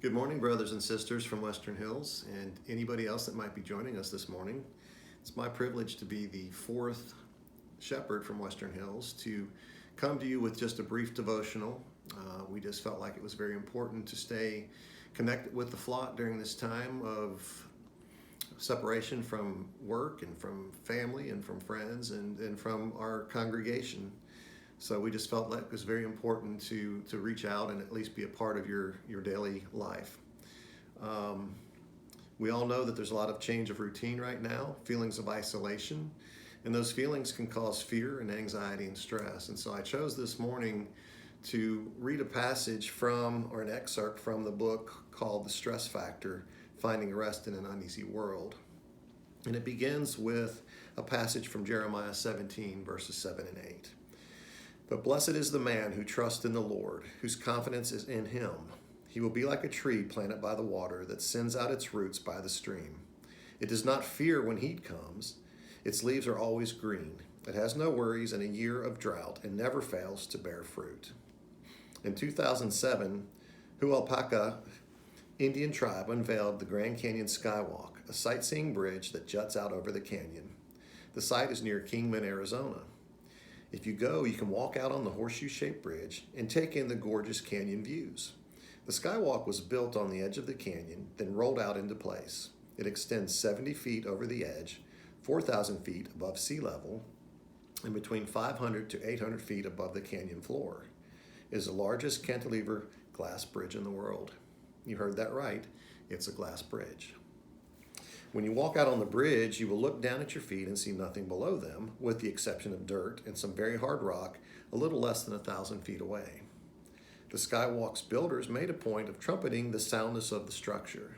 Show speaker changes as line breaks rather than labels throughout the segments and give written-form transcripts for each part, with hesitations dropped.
Good morning, brothers and sisters from Western Hills, and anybody else that might be joining us this morning. It's my privilege to be the fourth shepherd from Western Hills to come to you with just a brief devotional. We just felt like it was very important to stay connected with the flock during this time of separation from work and from family and from friends and from our congregation. So we just felt like it was very important to reach out and at least be a part of your daily life. We all know that there's a lot of change of routine right now, feelings of isolation, and those feelings can cause fear and anxiety and stress. And so I chose this morning to read a passage from, or an excerpt from, the book called The Stress Factor, Finding Rest in an Uneasy World. And it begins with a passage from Jeremiah 17, verses 7 and 8. But blessed is the man who trusts in the Lord, whose confidence is in him. He will be like a tree planted by the water that sends out its roots by the stream. It does not fear when heat comes. Its leaves are always green. It has no worries in a year of drought and never fails to bear fruit. In 2007, Hualpaca Indian tribe unveiled the Grand Canyon Skywalk, a sightseeing bridge that juts out over the canyon. The site is near Kingman, Arizona. If you go, you can walk out on the horseshoe-shaped bridge and take in the gorgeous canyon views. The skywalk was built on the edge of the canyon, then rolled out into place. It extends 70 feet over the edge, 4,000 feet above sea level, and between 500 to 800 feet above the canyon floor. It is the largest cantilever glass bridge in the world. You heard that right. It's a glass bridge. When you walk out on the bridge, you will look down at your feet and see nothing below them, with the exception of dirt and some very hard rock a little less than 1,000 feet away. The Skywalk's builders made a point of trumpeting the soundness of the structure.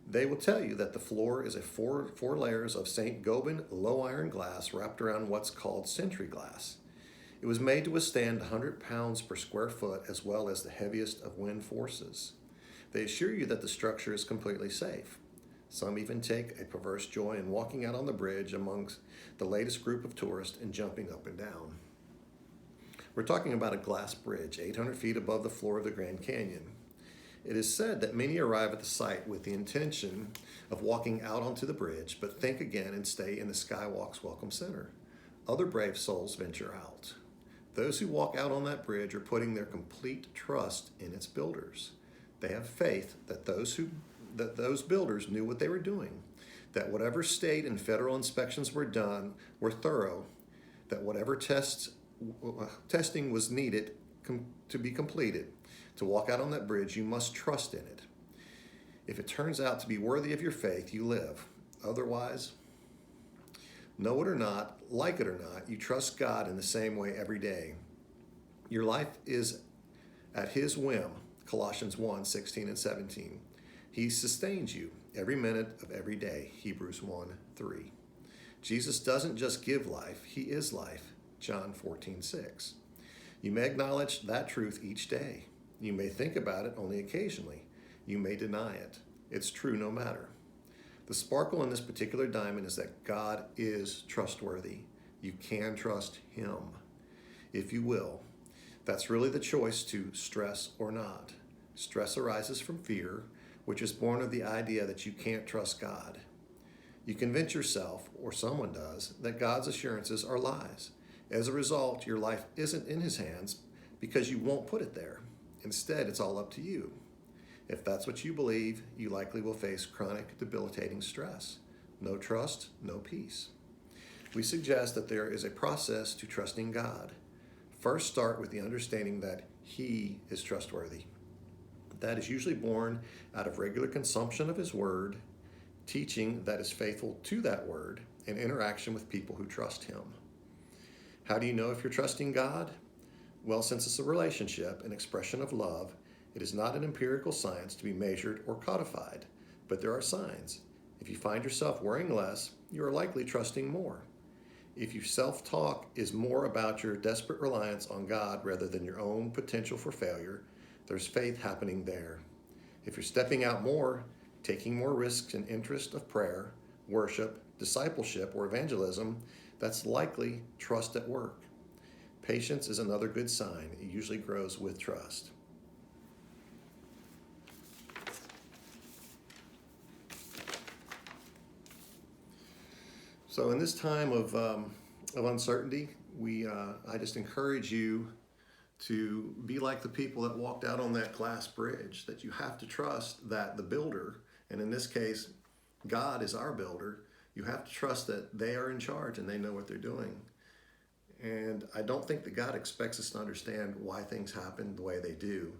They will tell you that the floor is four layers of St. Gobain low iron glass wrapped around what's called sentry glass. It was made to withstand 100 pounds per square foot as well as the heaviest of wind forces. They assure you that the structure is completely safe. Some even take a perverse joy in walking out on the bridge amongst the latest group of tourists and jumping up and down. We're talking about a glass bridge 800 feet above the floor of the Grand Canyon. It is said that many arrive at the site with the intention of walking out onto the bridge, but think again and stay in the Skywalk's Welcome Center. Other brave souls venture out. Those who walk out on that bridge are putting their complete trust in its builders. They have faith that those builders knew what they were doing, that whatever state and federal inspections were done were thorough, that whatever testing was needed to be completed. To walk out on that bridge, you must trust in it. If it turns out to be worthy of your faith, you live. Otherwise, know it or not, like it or not, you trust God in the same way every day. Your life is at His whim, Colossians 1, 16 and 17. He sustains you every minute of every day, Hebrews 1, 3. Jesus doesn't just give life, He is life, John 14, 6. You may acknowledge that truth each day. You may think about it only occasionally. You may deny it. It's true no matter. The sparkle in this particular diamond is that God is trustworthy. You can trust Him, if you will. That's really the choice to stress or not. Stress arises from fear, which is born of the idea that you can't trust God. You convince yourself, or someone does, that God's assurances are lies. As a result, your life isn't in His hands because you won't put it there. Instead, it's all up to you. If that's what you believe, you likely will face chronic, debilitating stress. No trust, no peace. We suggest that there is a process to trusting God. First, start with the understanding that He is trustworthy. That is usually born out of regular consumption of His Word, teaching that is faithful to that Word, and interaction with people who trust Him. How do you know if you're trusting God? Well, since it's a relationship, an expression of love, it is not an empirical science to be measured or codified, but there are signs. If you find yourself worrying less, you are likely trusting more. If your self-talk is more about your desperate reliance on God rather than your own potential for failure, there's faith happening there. If you're stepping out more, taking more risks in interest of prayer, worship, discipleship, or evangelism, that's likely trust at work. Patience is another good sign. It usually grows with trust. So in this time of uncertainty, I just encourage you to be like the people that walked out on that glass bridge, that you have to trust that the builder, and in this case, God is our builder, you have to trust that they are in charge and they know what they're doing. And I don't think that God expects us to understand why things happen the way they do,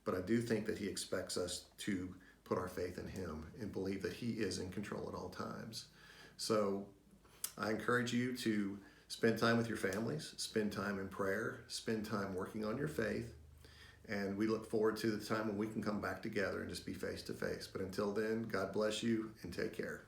but I do think that He expects us to put our faith in Him and believe that He is in control at all times. So I encourage you to spend time with your families, spend time in prayer, spend time working on your faith, and we look forward to the time when we can come back together and just be face to face. But until then, God bless you and take care.